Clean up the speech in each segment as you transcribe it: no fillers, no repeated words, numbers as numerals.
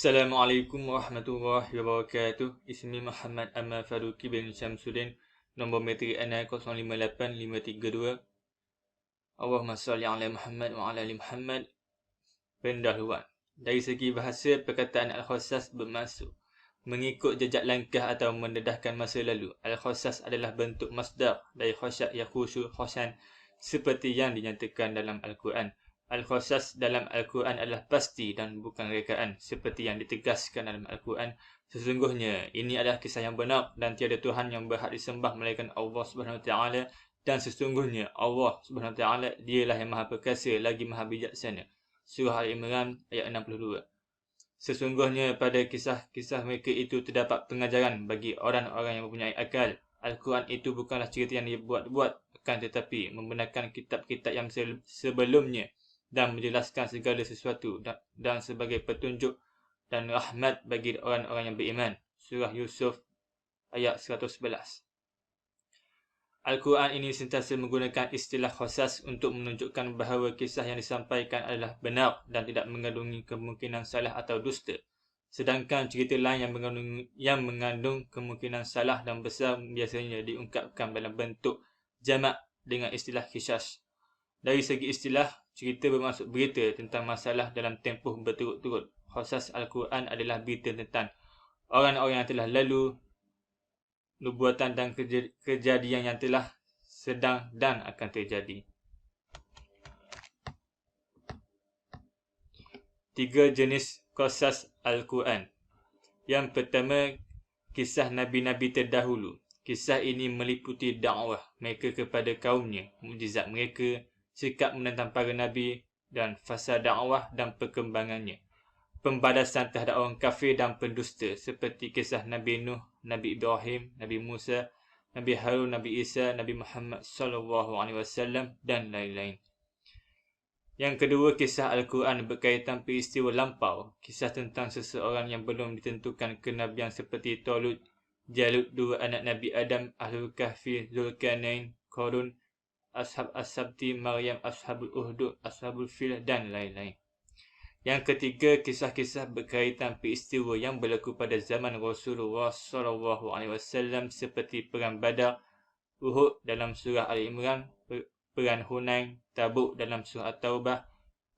Assalamualaikum warahmatullahi wabarakatuh. Ismi Muhammad Amal Faruqi bin Syamsuddin. Nombor metrik NI 058532. Allahumma salli ala Muhammad wa ala ali Muhammad. Pendahuluan. Dari segi bahasa, perkataan Al-Khassas bermaksud mengikut jejak langkah atau mendedahkan masa lalu. Al-Khassas adalah bentuk masdar dari khasyak yakhushu khasyan seperti yang dinyatakan dalam Al-Quran. Al-Khassas dalam Al-Quran adalah pasti dan bukan rekaan seperti yang ditegaskan dalam Al-Quran. Sesungguhnya ini adalah kisah yang benar dan tiada Tuhan yang berhak disembah melainkan Allah Subhanahu Wa Taala, dan sesungguhnya Allah Subhanahu Wa Taala dialah yang Maha Perkasa lagi Maha Bijaksana. Surah Al-Imran ayat 62. Sesungguhnya pada kisah-kisah mereka itu terdapat pengajaran bagi orang-orang yang mempunyai akal. Al-Quran itu bukanlah cerita yang dibuat-buat, akan tetapi membenarkan kitab-kitab yang sebelumnya dan menjelaskan segala sesuatu dan sebagai petunjuk dan rahmat bagi orang-orang yang beriman. Surah Yusuf ayat 111. Al-Quran ini sentiasa menggunakan istilah khassas untuk menunjukkan bahawa kisah yang disampaikan adalah benar dan tidak mengandungi kemungkinan salah atau dusta. Sedangkan cerita lain yang mengandung kemungkinan salah dan besar biasanya diungkapkan dalam bentuk jamak dengan istilah qisas. Dari segi istilah, cerita bermaksud berita tentang masalah dalam tempoh berturut-turut. Khassas Al-Quran adalah berita tentang orang-orang yang telah lalu, nubuatan dan kejadian yang telah sedang dan akan terjadi. 3 jenis qasas Al-Quran. Yang pertama, kisah Nabi-Nabi terdahulu. Kisah ini meliputi dakwah mereka kepada kaumnya, mukjizat mereka, sikap menentang para Nabi dan fasa dakwah dan perkembangannya. Pembalasan terhadap orang kafir dan pendusta seperti kisah Nabi Nuh, Nabi Ibrahim, Nabi Musa, Nabi Harun, Nabi Isa, Nabi Muhammad SAW dan lain-lain. Yang kedua, kisah Al-Quran berkaitan peristiwa lampau. Kisah tentang seseorang yang belum ditentukan kenabian seperti Talut, Jalut, dua anak Nabi Adam, Ahlul Kahfi, Zulkarnain, Qarun, Ashab As-Sabti, Maryam, Ashabul Uhdud, Ashabul Fil dan lain-lain. Yang ketiga, kisah-kisah berkaitan peristiwa yang berlaku pada zaman Rasulullah SAW seperti Perang Badar, Uhud dalam surah Al-Imran, Perang Hunain, Tabuk dalam surah At-Taubah,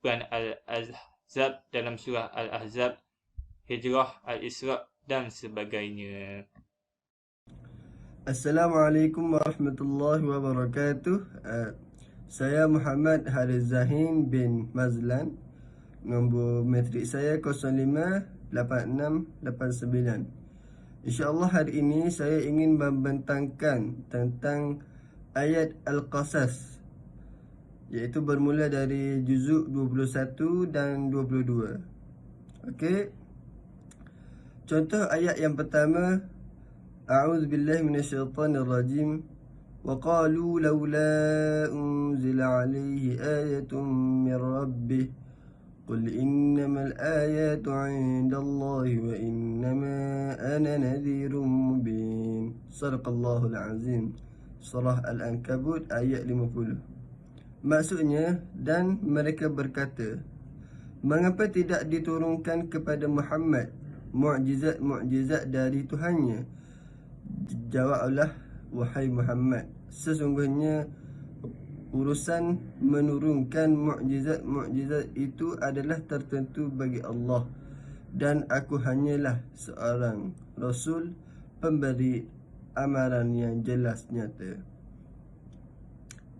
Perang Al-Ahzab dalam surah Al-Ahzab, Hijrah, Al-Isra dan sebagainya. Assalamualaikum warahmatullahi wabarakatuh. Saya Muhammad Haris Zahin bin Mazlan. Nombor metrik saya 058689. InsyaAllah hari ini saya ingin membentangkan tentang ayat Al-Qasas, iaitu bermula dari juzuk 21 dan 22. Okey. Contoh ayat yang pertama, A'udzubillahi minasyaitanirrajim. Wa qalu laula unzila alaihi ayatun min rabbih Qul innamal ayatu 'indallahi wa innama ana nadhirun mubin. Sadaqallahul azim. Surah Al-Ankabut ayat 50. Maksudnya, dan mereka berkata, mengapa tidak diturunkan kepada Muhammad mukjizat-mukjizat dari Tuhannya? Jawablah, wahai Muhammad, sesungguhnya urusan menurunkan mukjizat-mukjizat itu adalah tertentu bagi Allah, dan aku hanyalah seorang Rasul pemberi amaran yang jelas nyata.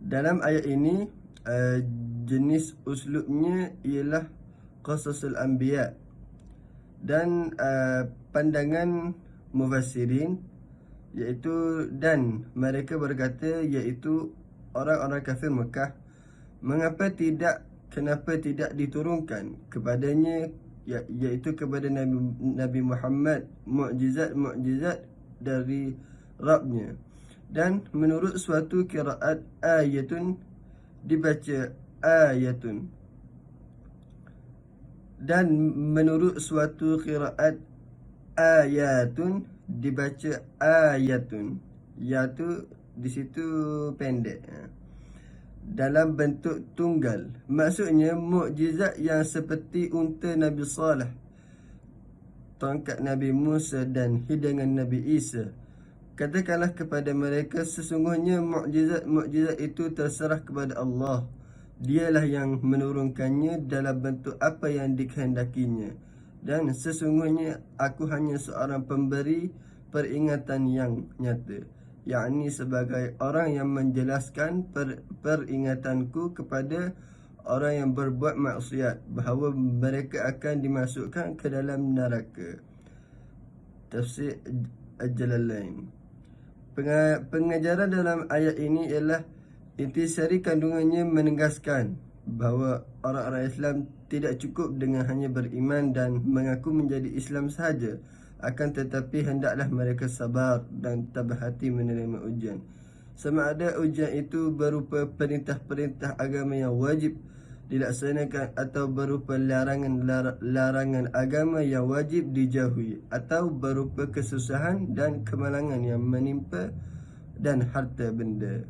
Dalam ayat ini, jenis uslubnya ialah qasasul anbiya, dan pandangan mufassirin iaitu, dan mereka berkata, iaitu orang-orang kafir Mekah, kenapa tidak diturunkan kepadanya, iaitu kepada Nabi Muhammad, mukjizat dari Rabbnya. Dan menurut suatu qiraat, ayatun dibaca ayatun, dan menurut suatu qiraat, ayatun dibaca ayatun. Ya tu di situ pendek, dalam bentuk tunggal. Maksudnya mukjizat yang seperti unta Nabi Saleh tongkat Nabi Musa dan hidangan Nabi Isa. Katakanlah kepada mereka, sesungguhnya mukjizat itu terserah kepada Allah. Dialah yang menurunkannya dalam bentuk apa yang dikehendakinya. Dan sesungguhnya aku hanya seorang pemberi peringatan yang nyata, yakni sebagai orang yang menjelaskan peringatanku kepada orang yang berbuat maksiat, bahawa mereka akan dimasukkan ke dalam neraka. Tafsir Al-Jalalain. Pengajaran dalam ayat ini ialah intisari kandungannya menegaskan bahawa orang-orang Islam tidak cukup dengan hanya beriman dan mengaku menjadi Islam sahaja, akan tetapi hendaklah mereka sabar dan tabah hati menerima ujian. Sama ada ujian itu berupa perintah-perintah agama yang wajib dilaksanakan atau berupa larangan agama yang wajib dijauhi, atau berupa kesusahan dan kemalangan yang menimpa dan harta benda.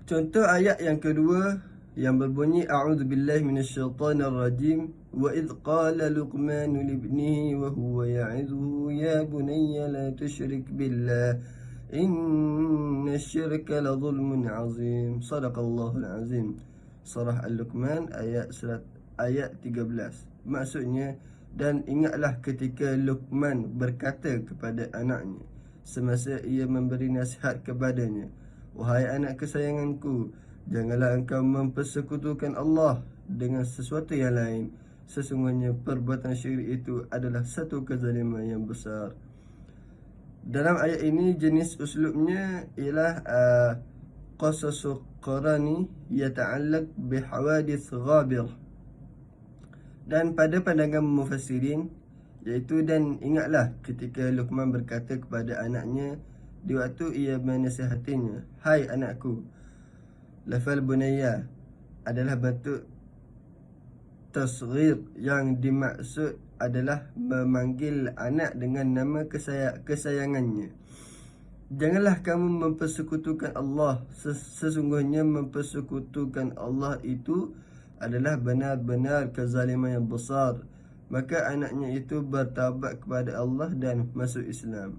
Contoh ayat yang kedua yang berbunyi a'udzubillahi minasyaitonirrajim wa idh qala luqman libnihi wa huwa ya'izuhu ya bunayya la tusyrik billah inna syirka la zulmun azim. Sadaqallahul azim. Surah Al-Luqman ayat 13. Maksudnya, dan ingatlah ketika Luqman berkata kepada anaknya semasa ia memberi nasihat kepadanya, wahai anak kesayanganku, janganlah engkau mempersekutukan Allah dengan sesuatu yang lain. Sesungguhnya perbuatan syirik itu adalah satu kezaliman yang besar. Dalam ayat ini jenis uslubnya ialah qasasu qarani yata'allaq bihawadith ghabir. Dan pada pandangan mufassirin, iaitu dan ingatlah ketika Luqman berkata kepada anaknya di waktu ia menasihatinya, hai anakku. Lafal bunayya adalah bentuk tasghir yang dimaksud adalah memanggil anak dengan nama kesayangannya. Janganlah kamu mempersekutukan Allah. Sesungguhnya mempersekutukan Allah itu adalah benar-benar kezaliman yang besar. Maka anaknya itu bertaubat kepada Allah dan masuk Islam.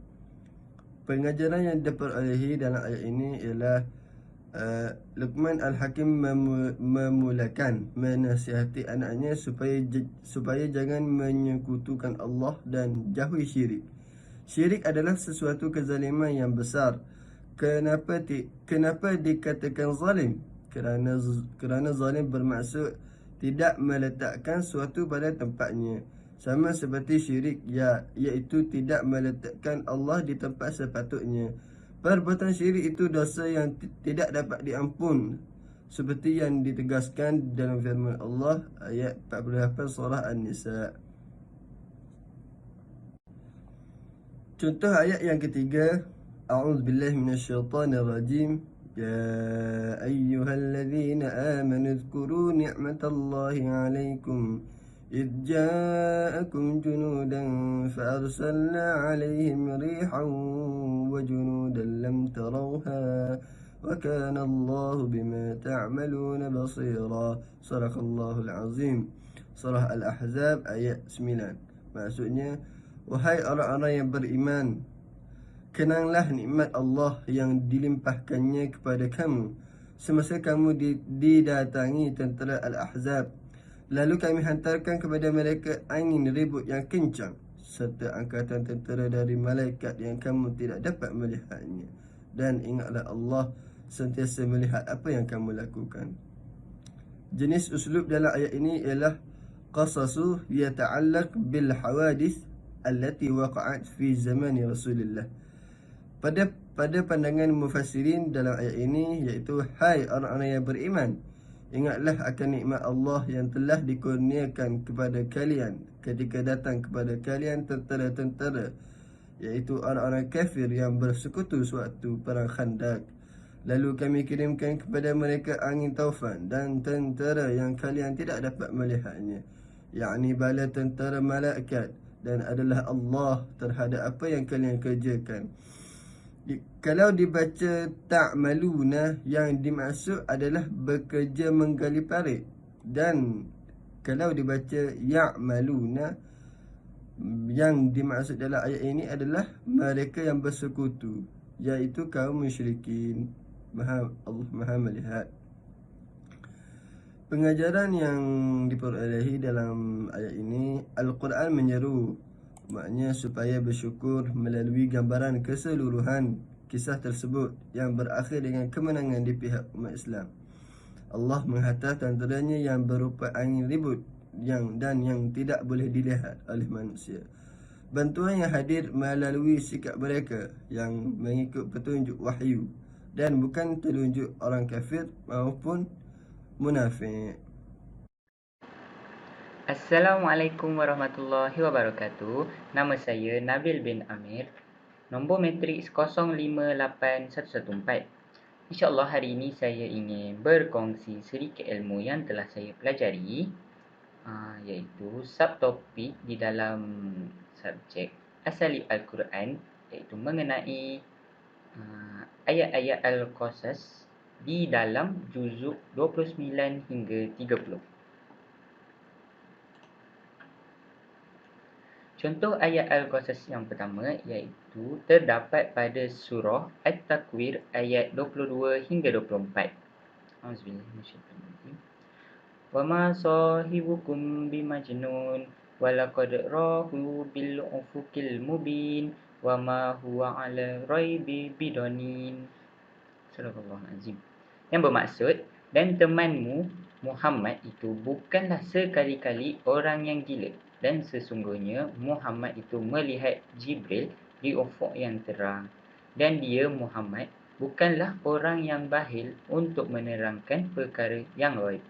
Pengajaran yang diperolehi dalam ayat ini ialah Luqman Al-Hakim memulakan menasihati anaknya supaya jangan menyekutukan Allah dan jauhi syirik. Syirik adalah sesuatu kezaliman yang besar. Kenapa dikatakan zalim? Kerana zalim bermaksud tidak meletakkan sesuatu pada tempatnya. Sama seperti syirik, iaitu tidak meletakkan Allah di tempat sepatutnya. Perbuatan syirik itu dosa yang tidak dapat diampun, seperti yang ditegaskan dalam firman Allah ayat 48 surah An-Nisa. Contoh ayat yang ketiga, a'udzubillahi minasyaitonirrajim. Ya ayyuhalladzina amanu dzkuru ni'matallahi 'alaikum إذ جاءكم جنودا فأرسلنا عليهم ريحا وجنودا لم تروها وكان الله بما تعملون بصيرا. صدق الله العظيم. Surah Al-Ahzab ayat 9. Maksudnya, wahai orang-orang yang beriman, kenanglah nikmat Allah yang dilimpahkannya kepada kamu semasa kamu didatangi tentera Al-Ahzab. Lalu kami hantarkan kepada mereka angin ribut yang kencang serta angkatan tentera dari malaikat yang kamu tidak dapat melihatnya. Dan ingatlah Allah sentiasa melihat apa yang kamu lakukan. Jenis uslub dalam ayat ini ialah qasasu yata'allaq bil hawadith allati waqa'at fi zaman Rasulullah. Pada pandangan mufassirin dalam ayat ini, iaitu hai orang-orang yang beriman, ingatlah akan nikmat Allah yang telah dikurniakan kepada kalian ketika datang kepada kalian tentera-tentera, iaitu orang-orang kafir yang bersekutu sewaktu perang Khandaq. Lalu kami kirimkan kepada mereka angin taufan dan tentera yang kalian tidak dapat melihatnya, yakni bala tentera malaikat, dan adalah Allah terhadap apa yang kalian kerjakan. Kalau dibaca ta'maluna, yang dimaksud adalah bekerja menggali parit. Dan Kalau dibaca ya'maluna, yang dimaksud dalam ayat ini adalah mereka yang bersekutu, iaitu kaum musyrikin. Allah Maha melihat. Pengajaran yang diperolehi dalam ayat ini, Al-Quran menyeru maknanya supaya bersyukur melalui gambaran keseluruhan kisah tersebut yang berakhir dengan kemenangan di pihak umat Islam. Allah menghantar tenteranya yang berupa angin ribut yang tidak boleh dilihat oleh manusia. Bantuan yang hadir melalui sikap mereka yang mengikut petunjuk wahyu dan bukan telunjuk orang kafir maupun munafik. Assalamualaikum warahmatullahi wabarakatuh. Nama saya Nabil bin Amir. Nombor matriks 058114. InsyaAllah hari ini saya ingin berkongsi sedikit ilmu yang telah saya pelajari, iaitu subtopik di dalam subjek Asalib Al-Quran, iaitu mengenai ayat-ayat Al-Qasas di dalam juzuk 29 hingga 30. Contoh ayat Al-Qasas yang pertama iaitu terdapat pada surah At-Takwir ayat 22 hingga 24. Auzubillahi. Wa ma sahibukum bimajnun walaqad rahu bil ufuqil mubin wa ma huwa ala raibi bidanin. Surah Azim. Yang bermaksud, dan temanmu Muhammad itu bukanlah sekali-kali orang yang gila, dan sesungguhnya Muhammad itu melihat Jibril di ufuk yang terang, dan dia Muhammad bukanlah orang yang bakhil untuk menerangkan perkara yang ghaib.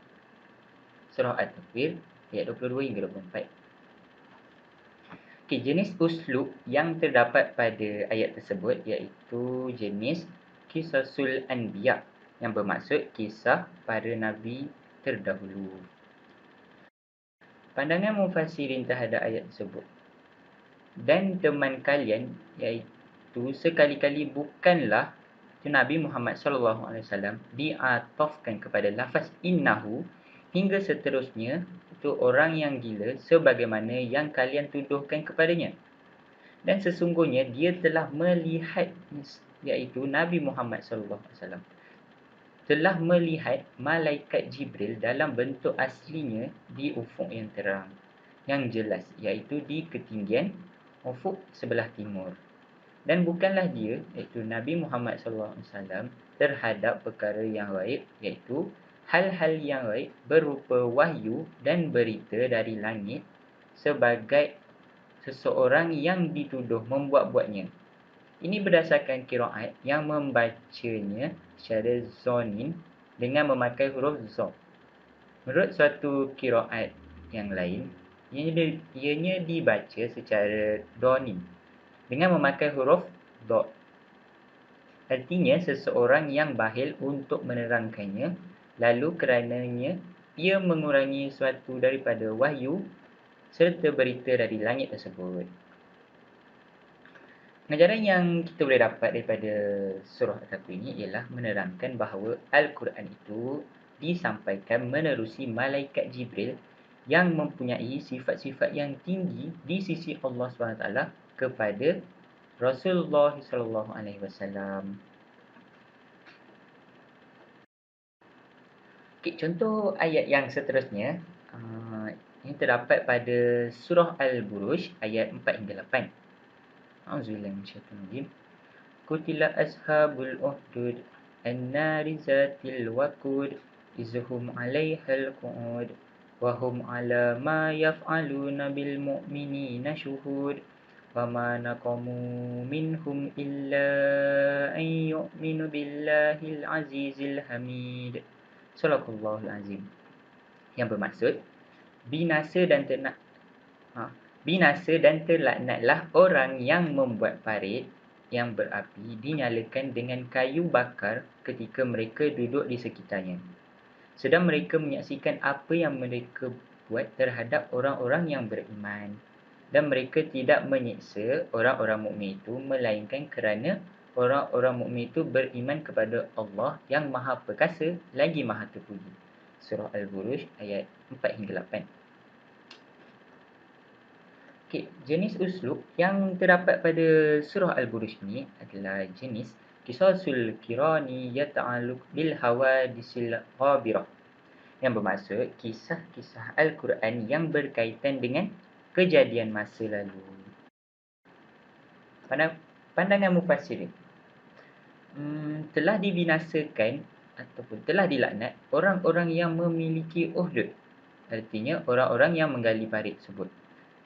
Surah At-Takwir ayat 22 hingga 24. Jenis uslub yang terdapat pada ayat tersebut iaitu jenis Qisasul Anbiya, yang bermaksud kisah para nabi terdahulu. Pandangan mufassirin terhadap ayat tersebut, dan teman kalian iaitu sekali-kali bukanlah Nabi Muhammad SAW diatofkan kepada lafaz innahu hingga seterusnya, itu orang yang gila sebagaimana yang kalian tuduhkan kepadanya. Dan sesungguhnya dia telah melihat, iaitu Nabi Muhammad SAW telah melihat malaikat Jibril dalam bentuk aslinya di ufuk yang terang, yang jelas, iaitu di ketinggian ufuk sebelah timur. Dan bukanlah dia, iaitu Nabi Muhammad SAW, terhadap perkara yang gaib, iaitu hal-hal yang gaib berupa wahyu dan berita dari langit, sebagai seseorang yang dituduh membuat-buatnya. Ini berdasarkan qiraat yang membacanya secara zonin dengan memakai huruf zo. Menurut suatu qiraat yang lain, ianya dibaca secara donin dengan memakai huruf dot. Artinya seseorang yang bakhil untuk menerangkannya, lalu kerananya ia mengurangi suatu daripada wahyu serta berita dari langit tersebut. Pengajaran yang kita boleh dapat daripada surah At-Takwir ini ialah menerangkan bahawa Al-Quran itu disampaikan menerusi malaikat Jibril yang mempunyai sifat-sifat yang tinggi di sisi Allah SWT kepada Rasulullah SAW. Contoh ayat yang seterusnya yang terdapat pada surah Al-Buruj ayat 4 hingga 8. Auzubillahi minasyaitonir rajim. Qutila ashabul uhdud annari zatil waqud izhum 'alaihal qu'ud wa hum 'ala ma yaf'aluna bil mu'minina syuhud wa ma naqamu minhum illa an yu'minu billahil azizil hamid. Sadaqallahul azim. Yang bermaksud, binasa dan terlaknatlah orang yang membuat parit yang berapi dinyalakan dengan kayu bakar ketika mereka duduk di sekitarnya, sedang mereka menyaksikan apa yang mereka buat terhadap orang-orang yang beriman, dan mereka tidak menyiksa orang-orang mukmin itu melainkan kerana orang-orang mukmin itu beriman kepada Allah yang Maha Perkasa lagi Maha Terpuji. Surah Al-Buruj ayat 4 hingga 8. Okay, jenis uslub yang terdapat pada surah Al-Buruj ini adalah jenis Qisasul Kirani yata'alluq bil hawadisil ghabirah, yang bermaksud kisah-kisah Al-Quran yang berkaitan dengan kejadian masa lalu. Pandangan mufassirin, telah dibinasakan ataupun telah dilaknat orang-orang yang memiliki uhdud, artinya orang-orang yang menggali parit tersebut,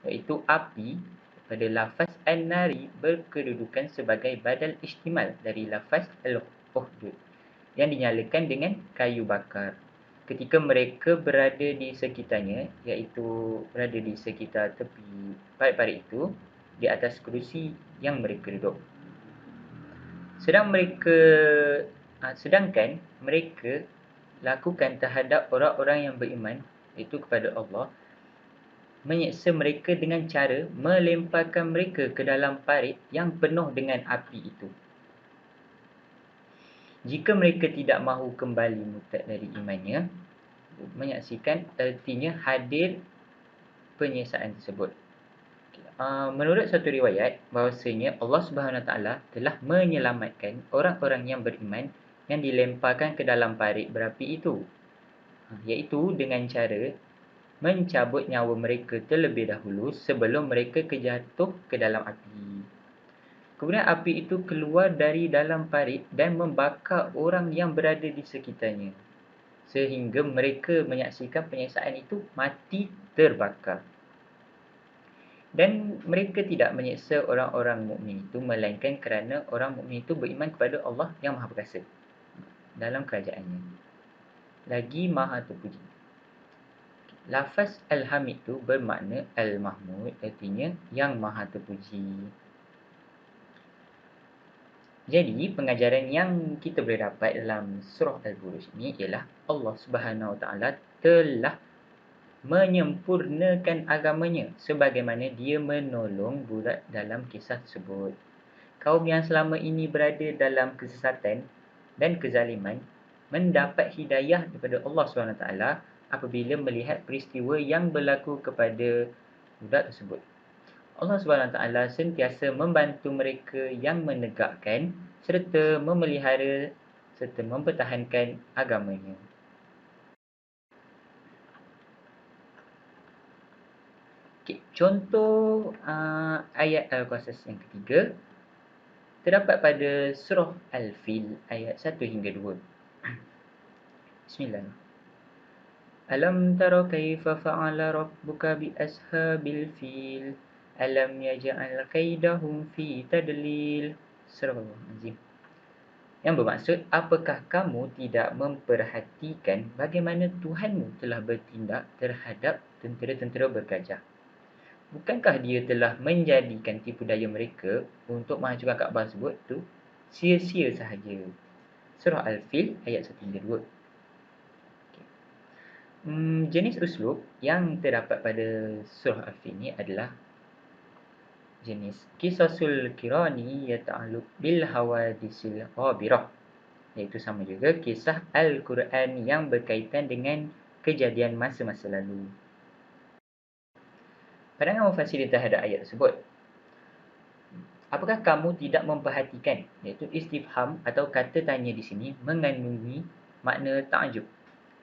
iaitu api. Pada lafaz an-nari berkedudukan sebagai badal ihtimal dari lafaz al-uhdud yang dinyalakan dengan kayu bakar ketika mereka berada di sekitarnya, iaitu berada di sekitar tepi parit-parit itu, di atas kerusi yang mereka duduk. Sedangkan mereka lakukan terhadap orang-orang yang beriman, iaitu kepada Allah, menyeksa mereka dengan cara melemparkan mereka ke dalam parit yang penuh dengan api itu. Jika mereka tidak mahu kembali murtad dari imannya, menyaksikan artinya hadir penyiksaan tersebut. Menurut satu riwayat, bahawasanya Allah Subhanahu Wa Taala telah menyelamatkan orang-orang yang beriman yang dilemparkan ke dalam parit berapi itu, iaitu dengan cara mencabut nyawa mereka terlebih dahulu sebelum mereka jatuh ke dalam api. Kemudian api itu keluar dari dalam parit dan membakar orang yang berada di sekitarnya, sehingga mereka menyaksikan penyiksaan itu mati terbakar. Dan mereka tidak menyiksa orang-orang mukmin itu, melainkan kerana orang mukmin itu beriman kepada Allah yang Maha Perkasa dalam kerajaannya, lagi Maha Terpuji. Lafaz Al-Hamid itu bermakna Al-Mahmud, artinya yang Maha Terpuji. Jadi pengajaran yang kita boleh dapat dalam surah Al-Buruj ini ialah Allah Subhanahu Wa Taala telah menyempurnakan agamanya sebagaimana dia menolong budak dalam kisah tersebut. Kaum yang selama ini berada dalam kesesatan dan kezaliman mendapat hidayah daripada Allah SWT apabila melihat peristiwa yang berlaku kepada budak tersebut. Allah SWT sentiasa membantu mereka yang menegakkan serta memelihara serta mempertahankan agamanya. Okay, contoh ayat Al-Qasas yang ketiga terdapat pada surah Al-Fil ayat 1 hingga 2. Bismillahirrahmanirrahim. Alam tara kaifa fa'ala rabbuka bi ashabil fil alam yaj'al kaidahum fi tadlil. Surah Al-Azim. Yang bermaksud, apakah kamu tidak memperhatikan bagaimana Tuhanmu telah bertindak terhadap tentera-tentera bergajah? Bukankah dia telah menjadikan tipu daya mereka untuk menghancurkan Kaabah tersebut tu sia-sia sahaja. Surah Al-Fil ayat 1 hingga 2. Jenis uslub yang terdapat pada surah Al-Fil ini adalah jenis Qisasul Kirani yata'alluq bil hawadisil ghabirah, iaitu sama juga kisah Al-Quran yang berkaitan dengan kejadian masa-masa lalu. Pandangan mufassirin terhadap ayat tersebut, apakah kamu tidak memperhatikan, iaitu istifham atau kata tanya di sini mengandungi makna ta'jub.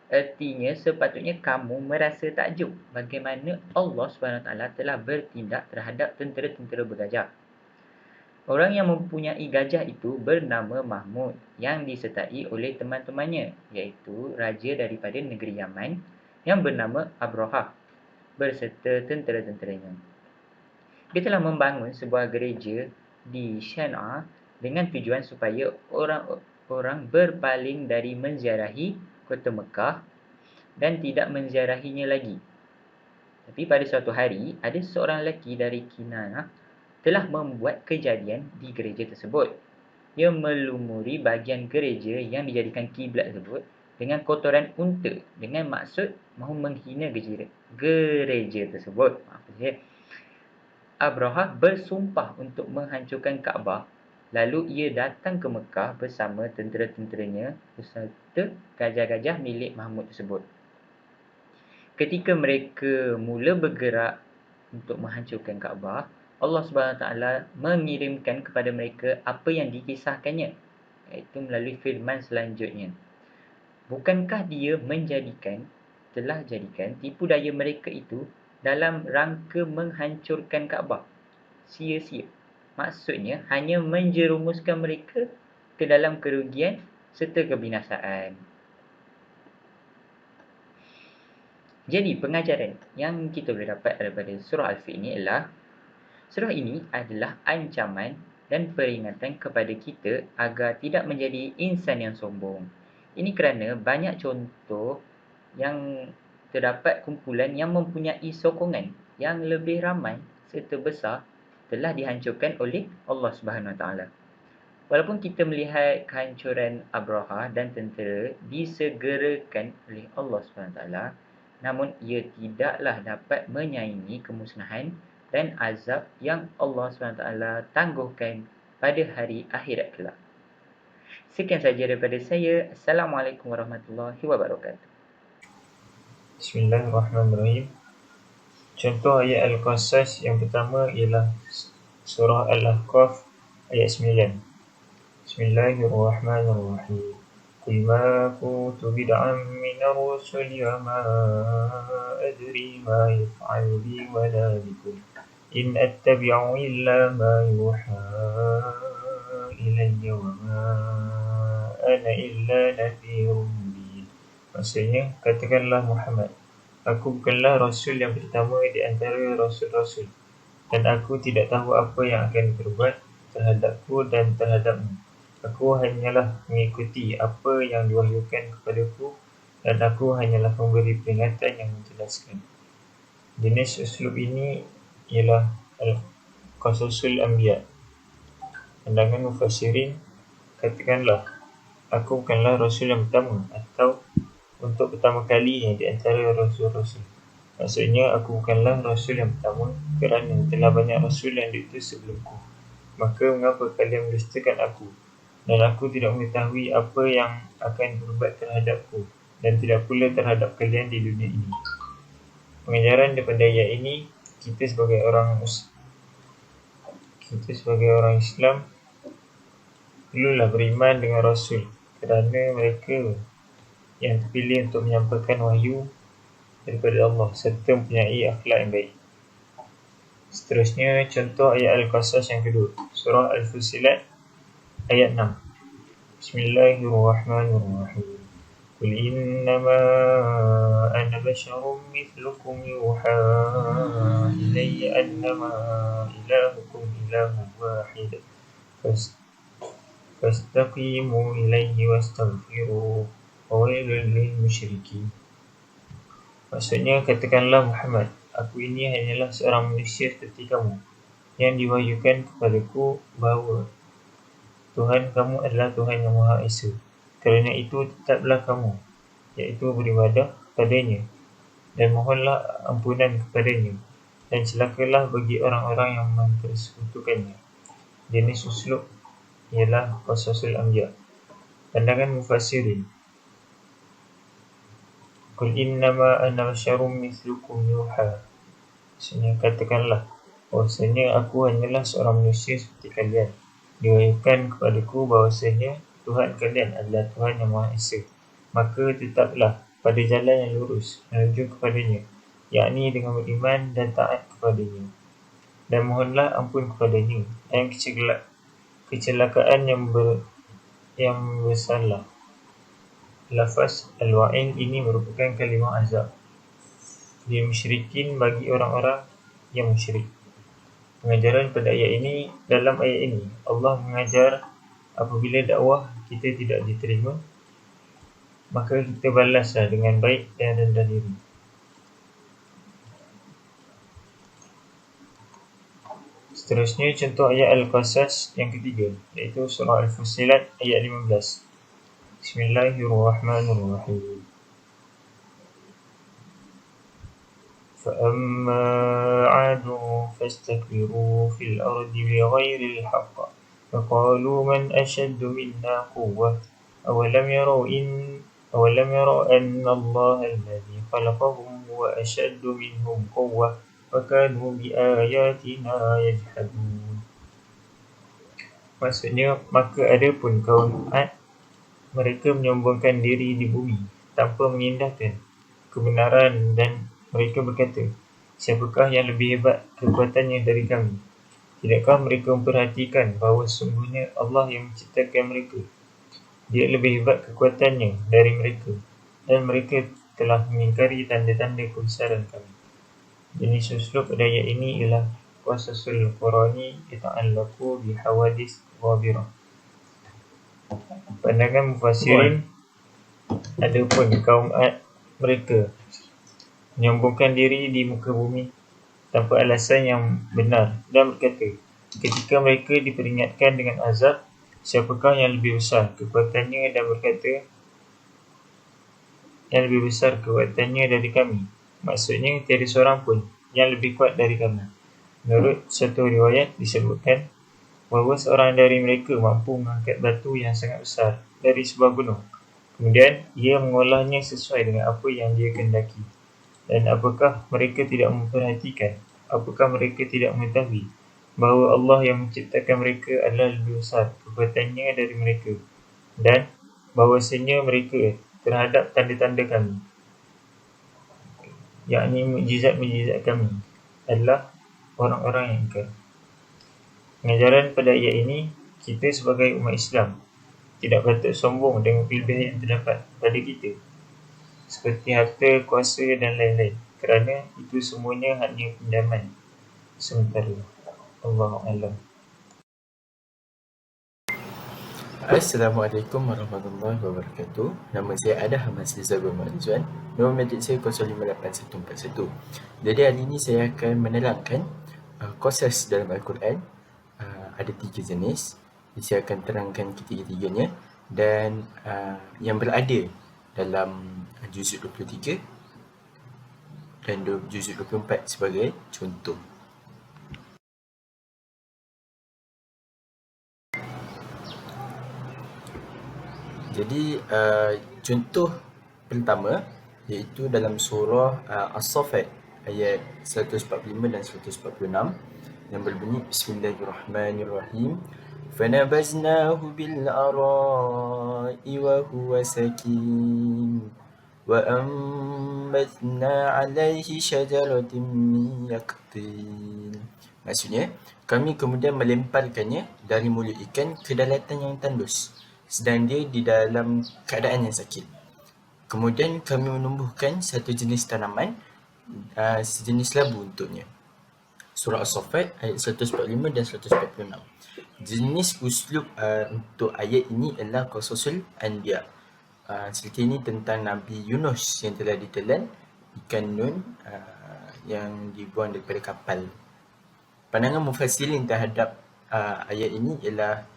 Artinya sepatutnya kamu merasa takjub bagaimana Allah SWT telah bertindak terhadap tentera-tentera bergajah. Orang yang mempunyai gajah itu bernama Mahmud yang disertai oleh teman-temannya, iaitu raja daripada negeri Yaman yang bernama Abrahah berserta tentera-tenteranya. Dia telah membangun sebuah gereja di Syan'a dengan tujuan supaya orang-orang berpaling dari menziarahi kota Mekah dan tidak menziarahinya lagi. Tapi pada suatu hari, ada seorang lelaki dari Kinanah telah membuat kejadian di gereja tersebut. Dia melumuri bahagian gereja yang dijadikan kiblat tersebut dengan kotoran unta dengan maksud mahu menghina gereja tersebut. Abrahah bersumpah untuk menghancurkan Kaabah. Lalu ia datang ke Mekah bersama tentera-tenteranya beserta gajah-gajah milik Mahmud tersebut. Ketika mereka mula bergerak untuk menghancurkan Kaabah, Allah SWT mengirimkan kepada mereka apa yang dikisahkannya, iaitu melalui firman selanjutnya. Bukankah dia telah jadikan tipu daya mereka itu dalam rangka menghancurkan Kaabah? Sia-sia. Maksudnya hanya menjerumuskan mereka ke dalam kerugian serta kebinasaan. Jadi pengajaran yang kita boleh dapat daripada surah Al-Fil ini adalah surah ini adalah ancaman dan peringatan kepada kita agar tidak menjadi insan yang sombong. Ini kerana banyak contoh yang terdapat kumpulan yang mempunyai sokongan yang lebih ramai serta besar telah dihancurkan oleh Allah Subhanahu Wa Taala. Walaupun kita melihat kehancuran Abraha dan tentera disegerakan oleh Allah SWT, namun ia tidaklah dapat menyaingi kemusnahan dan azab yang Allah SWT tangguhkan pada hari akhirat kelak. Sekian saja daripada saya. Assalamualaikum warahmatullahi wabarakatuh. Bismillahirrahmanirrahim. Contoh ayat Al-Qasas yang pertama ialah surah Al-Ahqaf ayat 9. Bismillahirrahmanirrahim. Qul ma kuntu bid'an minar rusuli wa ma adri ma yaf'alu bi wa la bikum in attabi'u illa ma yuha ilayya wa ma ana illa nadhirun mubin. Maksudnya, katakanlah Muhammad, aku bukanlah Rasul yang pertama di antara Rasul-Rasul, dan aku tidak tahu apa yang akan berbuat terhadapku dan terhadapmu. Aku hanyalah mengikuti apa yang diwahyukan kepadaku, dan aku hanyalah pemberi peringatan yang menjelaskan. Jenis uslub ini ialah Al-Qasasul Anbiya. Pandangan mufassirin, katakanlah, aku bukanlah Rasul yang pertama atau untuk pertama kalinya di antara Rasul-Rasul. Maksudnya, aku bukanlah Rasul yang pertama kerana telah banyak Rasul yang diutus sebelumku. Maka mengapa kalian mendustakan aku? Dan aku tidak mengetahui apa yang akan berbuat terhadapku dan tidak pula terhadap kalian di dunia ini. Pengajaran daripada ayat ini, kita sebagai orang Islam perlulah beriman dengan Rasul kerana mereka yang terpilih untuk menyampaikan wahyu daripada Allah serta mempunyai akhlak yang baik. Seterusnya, contoh ayat Al-Qasas yang kedua, surah Al-Fusilat ayat 6. Bismillahirrahmanirrahim. Qul innama ana basharun mithlukum yuha ilayya annama ilahukum ilahun wahid fastaqimu ilayhi wastaghfiruh wa wailul lil musyrikin. Maksudnya, katakanlah Muhammad, aku ini hanyalah seorang manusia seperti kamu yang diwahyukan kepadaku bahawa Tuhan kamu adalah Tuhan yang Maha Esa. Kerana itu tetaplah kamu, iaitu beribadah kepadanya dan mohonlah ampunan kepadanya, dan celakalah bagi orang-orang yang mempersekutukannya. Jenis uslub ialah Qasasul Anbiya. Pandangan mufassirin, Qul innama ana basyarum mithlukum yuha. Maksudnya, katakanlah, bahwasanya aku hanyalah seorang manusia seperti kalian. Diwahyukan kepadaku bahwasanya Tuhan kalian adalah Tuhan yang Maha Esa. Maka tetaplah pada jalan yang lurus menuju kepadanya, yakni dengan beriman dan taat kepadanya, dan mohonlah ampun kepadanya. Dan kecelakaan yang besarlah. Lafaz al-wa'in ini merupakan kalimah azab lil musyrikin, bagi orang-orang yang musyrik. Pengajaran pada ayat ini, dalam ayat ini Allah mengajar apabila dakwah kita tidak diterima, maka kita balaslah dengan baik dan rendah diri. Seterusnya, contoh ayat Al-Qasas yang ketiga, iaitu surah Al-Fusilat ayat 15. Bismillahirrahmanirrahim. فَأَمَّا عَادٌ فَاسْتَكْبَرُوا فِي الْأَرْضِ بِغَيْرِ الْحَقِّ فَقَالُوا مَنْ أَشَدُّ مِنَّا قُوَّةً أَوَلَمْ يَرَوْا أَنَّ اللَّهَ الَّذِي خَلَقَهُمْ هُوَ أَشَدُّ مِنْهُمْ قُوَّةً وكانوا بآياتنا يجحدون. Maksudnya, maka ada pun kaum Ad, mereka menyombongkan diri di bumi tanpa mengindahkan kebenaran, dan mereka berkata, siapakah yang lebih hebat kekuatannya dari kami? Tidakkah mereka memperhatikan bahawa sesungguhnya Allah yang menciptakan mereka? Dia lebih hebat kekuatannya dari mereka, dan mereka telah mengingkari tanda-tanda kebesaran kami. Jenis uslub pada ayat ini ialah qasasul Qurani yata'allaqu bihawadis ghabirah. Pandangan mufassirin, adapun kaum Ad, mereka menyombongkan diri di muka bumi tanpa alasan yang benar dan berkata, ketika mereka diperingatkan dengan azab, siapakah yang lebih besar kekuatannya, dan berkata, yang lebih besar kekuatannya dari kami. Maksudnya, tiada seorang pun yang lebih kuat dari kami. Menurut satu riwayat disebutkan bahawa seorang dari mereka mampu mengangkat batu yang sangat besar dari sebuah gunung. Kemudian, ia mengolahnya sesuai dengan apa yang dia kehendaki. Dan apakah mereka tidak memperhatikan? Apakah mereka tidak mengetahui bahawa Allah yang menciptakan mereka adalah lebih besar kekuatannya dari mereka, dan bahawasanya mereka terhadap tanda-tanda kami, yakni mukjizat-mukjizat kami, adalah orang-orang yang ingkar. Pengajaran pada ayat ini, kita sebagai umat Islam tidak patut sombong dengan kelebihan yang terdapat pada kita, seperti harta, kuasa dan lain-lain, kerana itu semuanya hanya pinjaman sementara. Allahu a'lam. Assalamualaikum warahmatullahi wabarakatuh. Nama saya Adah Ahmad Silzah bin Rizwan. Nombor matrik saya 058141. Jadi hari ini saya akan menerangkan qasas dalam Al-Quran. Ada 3 jenis. Saya akan terangkan ketiga-tiganya, dan yang berada dalam juzuk 23 dan juzuk 24 sebagai contoh. Jadi contoh pertama iaitu dalam surah As-Saffat ayat 145 dan 146 yang berbunyi Bismillahirrahmanirrahim. فَنَبَذْنَاهُ بِالْعَرَاءِ وَهُوَ سَقِيمٌ وَأَنبَتْنَا عَلَيْهِ شَجَرَةٍ مِّن يَقْطِينٍ. Maksudnya, kami kemudian melemparkannya dari mulut ikan ke daratan yang tandus, sedang dia di dalam keadaan yang sakit. Kemudian kami menumbuhkan satu jenis tanaman, sejenis labu untuknya. Surah As-Saffat ayat 145 dan 146. Jenis uslub untuk ayat ini adalah qasasul anbiya. Cerita ini tentang Nabi Yunus yang telah ditelan ikan nun yang dibuang daripada kapal. Pandangan mufassirin terhadap ayat ini ialah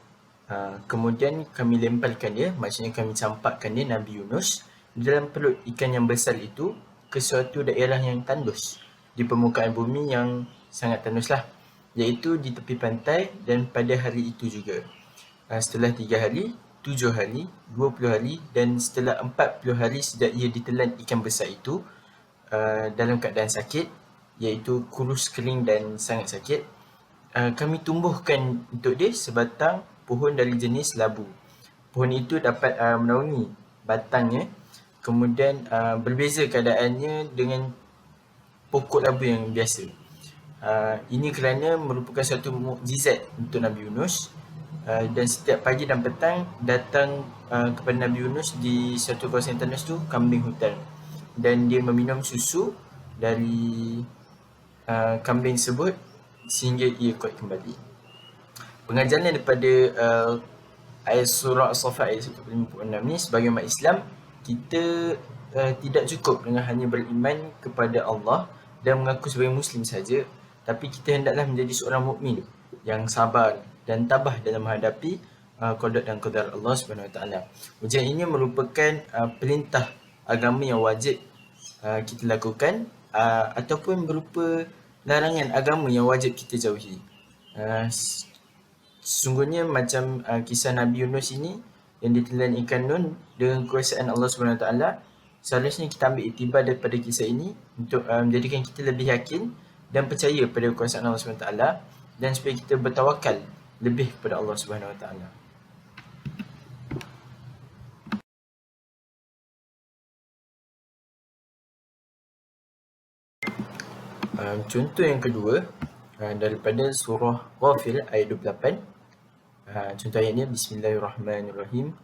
kemudian kami lemparkan dia, maksudnya kami campakkan dia, Nabi Yunus, di dalam perut ikan yang besar itu ke suatu daerah yang tandus di permukaan bumi yang sangat tanduslah, iaitu di tepi pantai, dan pada hari itu juga. Setelah 3 hari, 7 hari, 20 hari, dan setelah 40 hari sejak ia ditelan ikan besar itu dalam keadaan sakit, iaitu kurus, kering dan sangat sakit, kami tumbuhkan untuk dia sebatang pohon dari jenis labu. Pohon itu dapat menaungi batangnya, kemudian berbeza keadaannya dengan pokok labu yang biasa. Ini kerana merupakan satu mukjizat untuk Nabi Yunus, dan setiap pagi dan petang datang kepada Nabi Yunus di satu kawasan tandus tu kambing hutan, dan dia meminum susu dari kambing tersebut sehingga ia kuat kembali. Pengajaran daripada ayat surah As-Saffat ayat 156 ni, sebagai umat Islam, kita tidak cukup dengan hanya beriman kepada Allah dan mengaku sebagai Muslim saja, tapi kita hendaklah menjadi seorang mukmin yang sabar dan tabah dalam menghadapi qada dan qadar Allah Subhanahu Wa Taala. Ujian ini merupakan perintah agama yang wajib kita lakukan, ataupun berupa larangan agama yang wajib kita jauhi. Sesungguhnya macam kisah Nabi Yunus ini yang ditelan ikan nun dengan kuasaan Allah Subhanahu Wa Taala, seharusnya kita ambil iktibar daripada kisah ini untuk menjadikan kita lebih yakin dan percaya pada kuasaan Allah SWT, dan supaya kita bertawakal lebih kepada Allah SWT. Contoh yang kedua daripada surah Ghafir ayat 28. Contoh ayatnya, Bismillahirrahmanirrahim.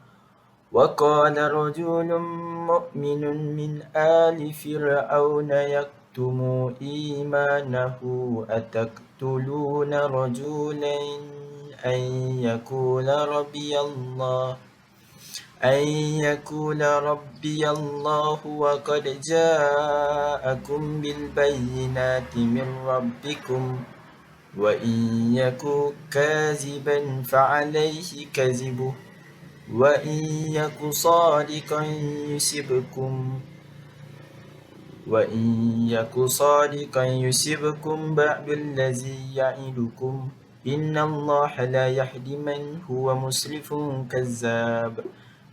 وَقَالَ رَجُلٌ مُؤْمِنٌ مِنْ آلِ فِرْعَوْنَ يَكْتُمُ إِيمَانَهُ أَتَقْتُلُونَ رَجُلًا أَنْ يَقُولَ رَبِّيَ اللَّهُ وَقَدْ جَاءَكُمْ بِالْبَيِّنَاتِ مِنْ رَبِّكُمْ وَإِنْ يَكُ كَاذِبًا فَعَلَيْهِ كَذِبُهُ وَإِنْ يَكُ صَادِقًا يُصِبْكُمْ بَعْضُ الَّذِي يَعِدُكُمْ إِنَّ اللَّهَ لَا يَهْدِي مَنْ هُوَ مُسْرِفٌ كَذَّابٌ.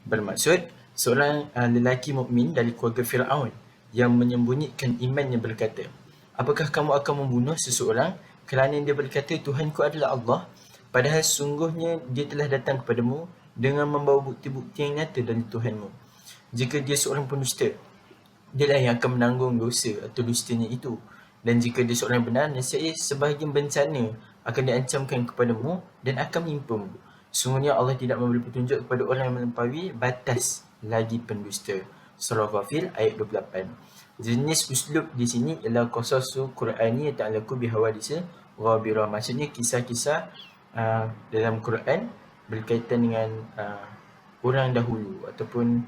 Bermaksud, seorang lelaki mukmin dari keluarga Fir'aun yang menyembunyikan imannya berkata, apakah kamu akan membunuh seseorang kerana dia berkata Tuhanku adalah Allah, padahal sungguhnya dia telah datang kepadamu dengan membawa bukti-bukti yang nyata dari Tuhanmu. Jika dia seorang pendusta, dialah yang akan menanggung dosa atau dustanya itu. Dan jika dia seorang yang benar, nescaya sebahagian bencana akan diancamkan kepadamu dan akan menimpamu. Sungguhnya Allah tidak memberi petunjuk kepada orang yang melampaui batas lagi pendusta. Surah Ghafir ayat 28. Jenis uslub di sini ialah qasasu Qur'ani ta'allaqu bihawadis ghabirah. Maksudnya kisah-kisah dalam Quran berkaitan dengan orang dahulu ataupun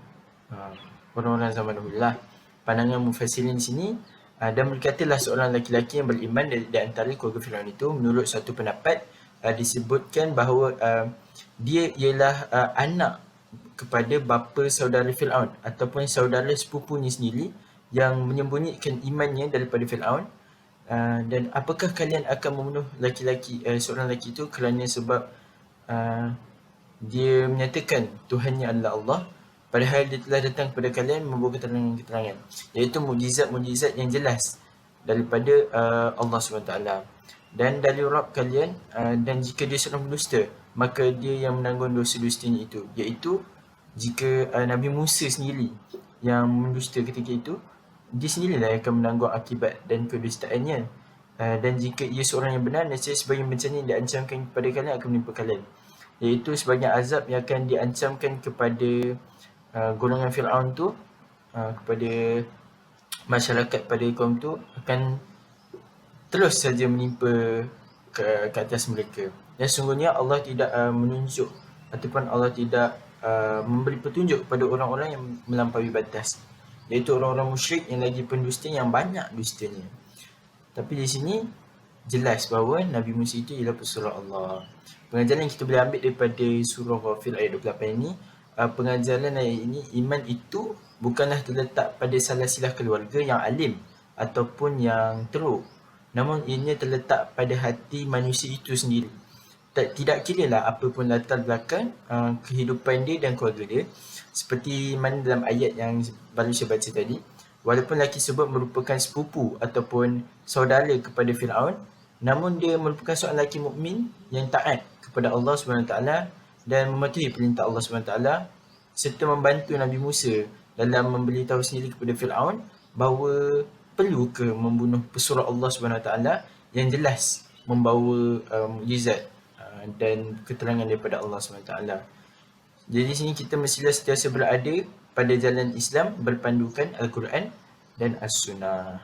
orang-orang zaman dahulu lah. Pandangan mufassirin di sini, dan berkatalah seorang lelaki yang beriman di antara keluarga Firaun itu, menurut satu pendapat disebutkan bahawa dia ialah anak kepada bapa saudara Firaun ataupun saudara sepupunya sendiri yang menyembunyikan imannya daripada Firaun. Dan apakah kalian akan membunuh seorang lelaki itu kerana sebab dia menyatakan Tuhannya adalah Allah, padahal dia telah datang kepada kalian membawa keterangan-keterangan, iaitu mukjizat-mukjizat yang jelas daripada Allah SWT. Dan dari Rabb kalian, dan jika dia seorang pendusta, maka dia yang menanggung dosa-dustanya itu, iaitu jika Nabi Musa sendiri yang mendusta ketika itu, dia sendirilah yang akan menanggung akibat dan kedustaannya. Dan jika ia seorang yang benar, nescaya sebagian bencana yang diancamkan kepada kalian akan menimpa kalian, iaitu sebagian azab yang akan diancamkan kepada golongan Fir'aun tu, kepada masyarakat pada kaum tu, akan terus saja menimpa ke atas mereka. Dan sungguhnya Allah tidak menunjuk ataupun Allah tidak memberi petunjuk kepada orang-orang yang melampaui batas, iaitu orang-orang musyrik yang lagi pendusta yang banyak dustanya. Tapi di sini jelas bahawa Nabi Musa itu ialah pesuruh Allah. Pengajaran yang kita boleh ambil daripada surah Ghafir ayat 28 ini, pengajaran ayat ini, iman itu bukanlah terletak pada salah silah keluarga yang alim ataupun yang teruk, namun ianya terletak pada hati manusia itu sendiri. Tidak kiralah apa pun latar belakang kehidupan dia dan keluarga dia, seperti mana dalam ayat yang baru saya baca tadi, walaupun lelaki tersebut merupakan sepupu ataupun saudara kepada Fir'aun, namun dia merupakan seorang lelaki mukmin yang taat kepada Allah SWT dan mematuhi perintah Allah SWT, serta membantu Nabi Musa dalam memberitahu sendiri kepada Fir'aun bahawa perlu ke membunuh pesuruh Allah SWT yang jelas membawa mukjizat dan keterangan daripada Allah SWT. Jadi di sini kita mestilah sentiasa berada pada jalan Islam berpandukan Al-Quran dan As-Sunnah.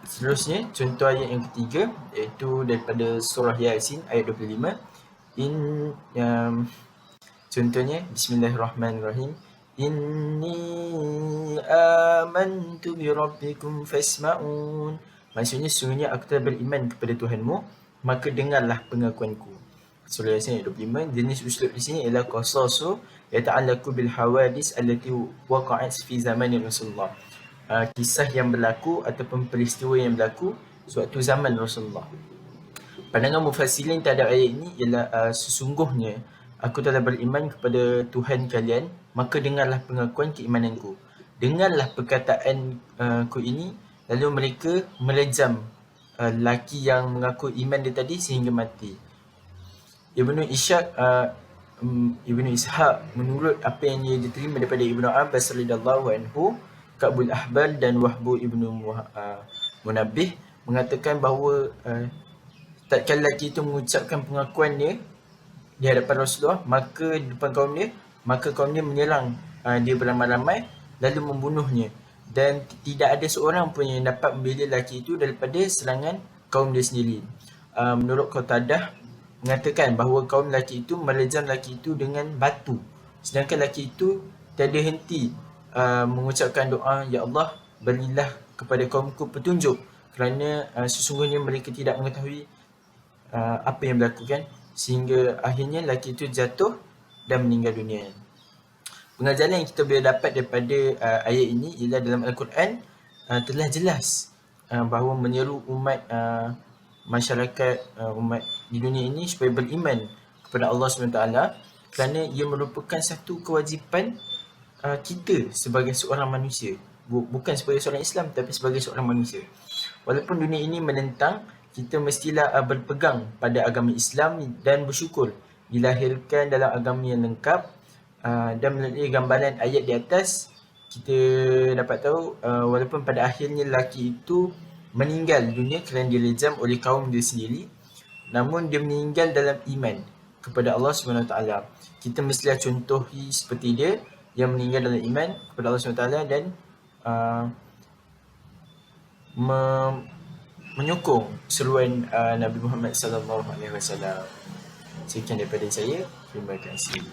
Seterusnya, contoh ayat yang ketiga, iaitu daripada surah Yasin ayat 25. Contohnya, Bismillahirrahmanirrahim. Inni amantu bi rabbikum fasma'un. Maksudnya, sungguhnya aku telah beriman kepada Tuhanmu, maka dengarlah pengakuanku. Surah Yasin ayat 25. Jenis uslub di sini ialah qasasu yata'allaqu bil hawadis allati waqa'at fi zaman Rasulullah. Kisah yang berlaku ataupun peristiwa yang berlaku suatu zaman Rasulullah. Pandangan mufassirin terhadap ayat ini ialah sesungguhnya aku telah beriman kepada Tuhan kalian, maka dengarlah pengakuan keimananku. dengarlah perkataanku ini, lalu mereka melejam lelaki yang mengaku iman dia tadi sehingga mati. Ibnu Ishaq menurut apa yang dia diterima daripada Ibnu Abbas radhiyallahu anhu, Ka'bul Ahbar dan Wahbu Ibnu Munabbih mengatakan bahawa tatkala lelaki itu mengucapkan pengakuan dia di hadapan Rasulullah, maka di depan kaum dia, maka kaum dia menyerang dia beramai-ramai lalu membunuhnya, dan tidak ada seorang pun yang dapat membela lelaki itu daripada serangan kaum dia sendiri. Menurut Qatadah mengatakan bahawa kaum lelaki itu melejam lelaki itu dengan batu, sedangkan lelaki itu tiada henti mengucapkan doa, "Ya Allah, berilah kepada kaumku petunjuk, kerana sesungguhnya mereka tidak mengetahui apa yang berlaku," kan, sehingga akhirnya lelaki itu jatuh dan meninggal dunia. Pengajaran yang kita boleh dapat daripada ayat ini ialah dalam Al-Quran telah jelas bahawa menyeru umat masyarakat umat di dunia ini supaya beriman kepada Allah SWT, kerana ia merupakan satu kewajipan kita sebagai seorang manusia, bukan sebagai seorang Islam tapi sebagai seorang manusia. Walaupun dunia ini menentang, kita mestilah berpegang pada agama Islam dan bersyukur dilahirkan dalam agama yang lengkap. Dan melalui gambaran ayat di atas, kita dapat tahu walaupun pada akhirnya lelaki itu meninggal dunia kerana dilejam oleh kaum dia sendiri, namun dia meninggal dalam iman kepada Allah SWT. Kita mestilah contohi seperti dia yang meninggal dalam iman kepada Allah SWT dan menyokong seruan Nabi Muhammad SAW. Sekian daripada saya. Terima kasih.